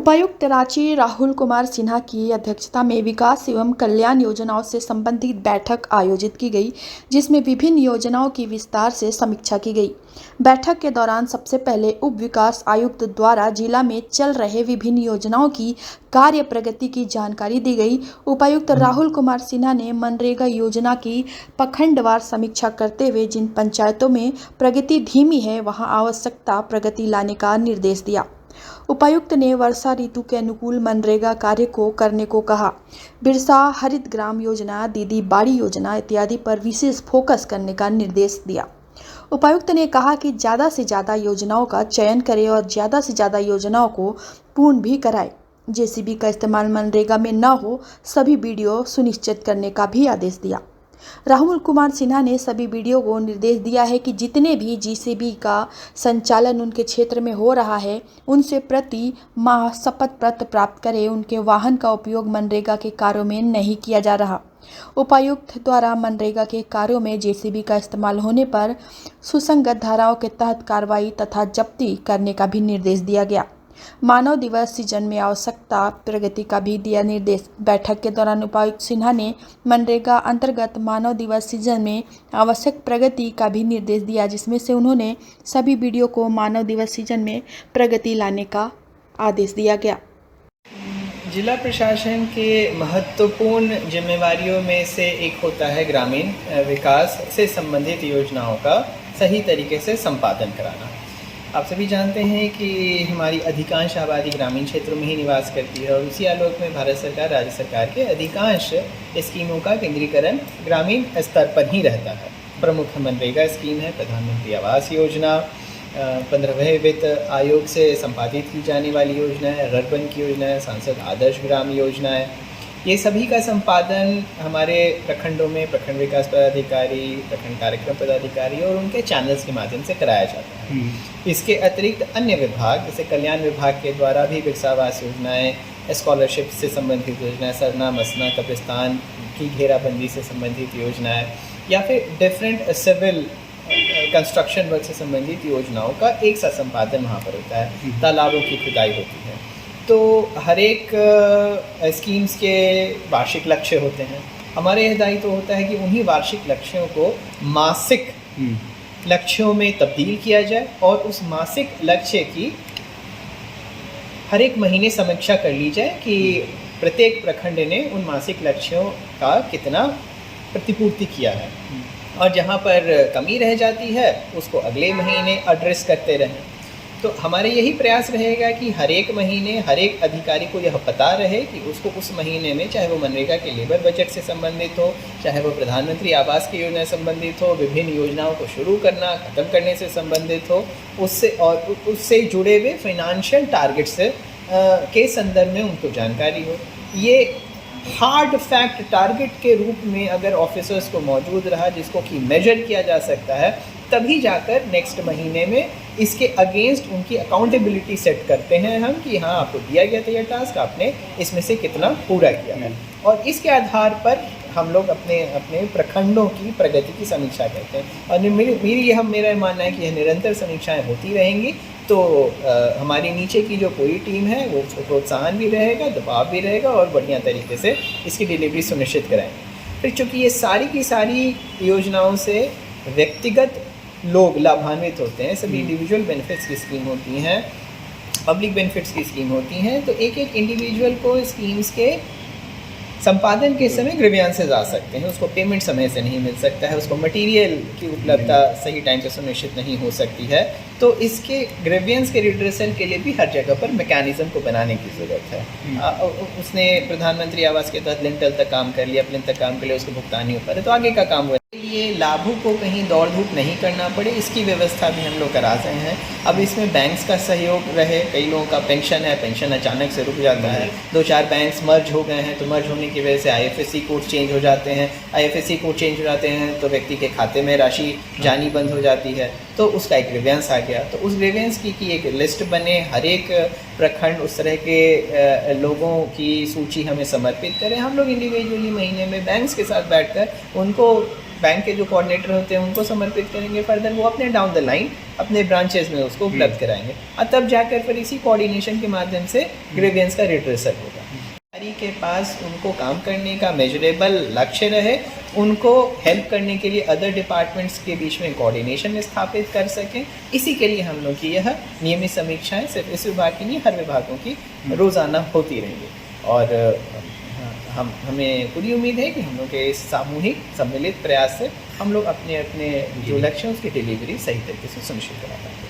उपायुक्त रांची राहुल कुमार सिन्हा की अध्यक्षता में विकास एवं कल्याण योजनाओं से संबंधित बैठक आयोजित की गई, जिसमें विभिन्न योजनाओं की विस्तार से समीक्षा की गई। बैठक के दौरान सबसे पहले उप विकास आयुक्त द्वारा जिला में चल रहे विभिन्न योजनाओं की कार्य प्रगति की जानकारी दी गई। उपायुक्त राहुल कुमार सिन्हा ने मनरेगा योजना की प्रखंडवार समीक्षा करते हुए जिन पंचायतों में प्रगति धीमी है वहां आवश्यकता प्रगति लाने का निर्देश दिया। उपायुक्त ने वर्षा ऋतु के अनुकूल मनरेगा कार्य को करने को कहा। बिरसा हरित ग्राम योजना, दीदी बाड़ी योजना इत्यादि पर विशेष फोकस करने का निर्देश दिया। उपायुक्त ने कहा कि ज़्यादा से ज़्यादा योजनाओं का चयन करें और ज़्यादा से ज़्यादा योजनाओं को पूर्ण भी कराएं। जेसीबी का इस्तेमाल मनरेगा में न हो, सभी बीडीओ सुनिश्चित करने का भी आदेश दिया। राहुल कुमार सिन्हा ने सभी बीडीओ को निर्देश दिया है कि जितने भी जेसीबी का संचालन उनके क्षेत्र में हो रहा है, उनसे प्रति माह शपथ पत्र प्राप्त करें। उनके वाहन का उपयोग मनरेगा के कार्यों में नहीं किया जा रहा। उपायुक्त द्वारा मनरेगा के कार्यों में जेसीबी का इस्तेमाल होने पर सुसंगत धाराओं के तहत कार्रवाई तथा जब्ती करने का भी निर्देश दिया गया। मानव दिवस सीजन में आवश्यकता प्रगति का भी दिया निर्देश। बैठक के दौरान उपायुक्त सिन्हा ने मनरेगा अंतर्गत मानव दिवस सीजन में आवश्यक प्रगति का भी निर्देश दिया, जिसमें से उन्होंने सभी बीडीओ को मानव दिवस सीजन में प्रगति लाने का आदेश दिया गया। जिला प्रशासन के महत्वपूर्ण जिम्मेवारियों में से एक होता है ग्रामीण विकास से संबंधित योजनाओं का सही तरीके से संपादन कराना। आप सभी जानते हैं कि हमारी अधिकांश आबादी ग्रामीण क्षेत्रों में ही निवास करती है और उसी आलोक में भारत सरकार, राज्य सरकार के अधिकांश स्कीमों का केंद्रीकरण ग्रामीण स्तर पर ही रहता है। प्रमुख मनरेगा स्कीम है, प्रधानमंत्री आवास योजना, 15वें वित्त आयोग से संपादित की जाने वाली योजना है, अर्बन की योजना है, सांसद आदर्श ग्राम योजना है। ये सभी का संपादन हमारे प्रखंडों में प्रखंड विकास पदाधिकारी, प्रखंड कार्यक्रम पदाधिकारी और उनके चैनल्स के माध्यम से कराया जाता है। इसके अतिरिक्त अन्य विभाग जैसे कल्याण विभाग के द्वारा भी बिरसा आवास योजनाएँ, स्कॉलरशिप से संबंधित योजनाएँ, सरना मसना कब्रिस्तान की घेराबंदी से संबंधित योजनाएँ या फिर डिफरेंट सिविल कंस्ट्रक्शन वर्क से संबंधित योजनाओं का एक साथ संपादन वहाँ पर होता है। तालाबों की खुदाई होती है। तो हर एक स्कीम्स के वार्षिक लक्ष्य होते हैं। हमारे यह दायित्व होता है कि उन्हीं वार्षिक लक्ष्यों को मासिक लक्ष्यों में तब्दील किया जाए और उस मासिक लक्ष्य की हर एक महीने समीक्षा कर ली जाए कि प्रत्येक प्रखंड ने उन मासिक लक्ष्यों का कितना प्रतिपूर्ति किया है और जहाँ पर कमी रह जाती है उसको अगले महीने एड्रेस करते रहें। तो हमारे यही प्रयास रहेगा कि हर एक महीने हर एक अधिकारी को यह पता रहे कि उसको उस महीने में, चाहे वो मनरेगा के लेबर बजट से संबंधित हो, चाहे वो प्रधानमंत्री आवास की योजना से संबंधित हो, विभिन्न योजनाओं को शुरू करना ख़त्म करने से संबंधित हो, उससे और उससे जुड़े हुए फाइनेंशियल टारगेट्स के संदर्भ में उनको जानकारी हो। ये हार्ड फैक्ट टारगेट के रूप में अगर ऑफिसर्स को मौजूद रहा जिसको कि मेजर किया जा सकता है, तभी जाकर नेक्स्ट महीने में इसके अगेंस्ट उनकी अकाउंटेबिलिटी सेट करते हैं हम कि हाँ आपको दिया गया था यह टास्क, आपने इसमें से कितना पूरा किया है। और इसके आधार पर हम लोग अपने अपने प्रखंडों की प्रगति की समीक्षा करते हैं और मेरा मानना है कि यह निरंतर समीक्षाएं होती रहेंगी। तो हमारी नीचे की जो पूरी टीम है वो प्रोत्साहन भी रहेगा, दबाव भी रहेगा और बढ़िया तरीके से इसकी डिलीवरी सुनिश्चित कराएंगे। फिर चूँकि ये सारी की सारी योजनाओं से व्यक्तिगत लोग लाभान्वित होते हैं, सभी इंडिविजुअल बेनिफिट्स की स्कीम होती हैं, पब्लिक बेनिफिट्स की स्कीम होती हैं, तो एक एक इंडिविजुअल को स्कीम्स के संपादन के समय ग्रीवियंसेस आ सकते हैं। उसको पेमेंट समय से नहीं मिल सकता है, उसको मटेरियल की उपलब्धता सही टाइम पे सुनिश्चित नहीं हो सकती है। तो इसके ग्रीवियंस के रिड्रेसल के लिए भी हर जगह पर मैकेनिज्म को बनाने की ज़रूरत है। उसने प्रधानमंत्री आवास के तहत लिंटल तक काम कर लिया, प्लिंथ तक काम कर लिया, उसको भुगतान नहीं हो पा रहा, तो आगे का काम हुआ। ये लाभों को कहीं दौड़ धूप नहीं करना पड़े, इसकी व्यवस्था भी हम लोग करा रहे हैं। अब इसमें बैंक्स का सहयोग रहे, कई लोगों का पेंशन है, पेंशन अचानक से रुक जाता है, 2-4 बैंक्स मर्ज हो गए हैं, तो मर्ज होने की वजह से IFSC कोड चेंज हो जाते हैं, IFSC कोड चेंज हो जाते हैं तो व्यक्ति के खाते में राशि जानी बंद हो जाती है, तो उसका एक ग्रीवियंस आ गया। तो उस ग्रीवियंस की एक लिस्ट बने, हर एक प्रखंड उस तरह के लोगों की सूची हमें समर्पित करें। हम लोग इंडिविजुअली महीने में बैंक्स के साथ बैठकर उनको बैंक के जो कोऑर्डिनेटर होते हैं उनको समर्पित करेंगे, फर्दर वो अपने डाउन द लाइन अपने ब्रांचेस में उसको उपलब्ध कराएंगे और तब जाकर फिर इसी कोऑर्डिनेशन के माध्यम से ग्रीवेंस का रिड्रेसल होगा। अधिकारी के पास उनको काम करने का मेजरेबल लक्ष्य रहे, उनको हेल्प करने के लिए अदर डिपार्टमेंट्स के बीच में कोऑर्डिनेशन स्थापित कर सकें। इसी के लिए हम लोग की यह नियमित समीक्षाएं सिर्फ इस विभाग की नहीं, हर विभागों की रोज़ाना होती रहेंगी और हमें पूरी उम्मीद है कि हम लोग के इस सामूहिक सम्मिलित प्रयास से हम लोग अपने अपने जो लक्ष्य हैं उसकी डिलीवरी सही तरीके से सुनिश्चित करा पाएंगे।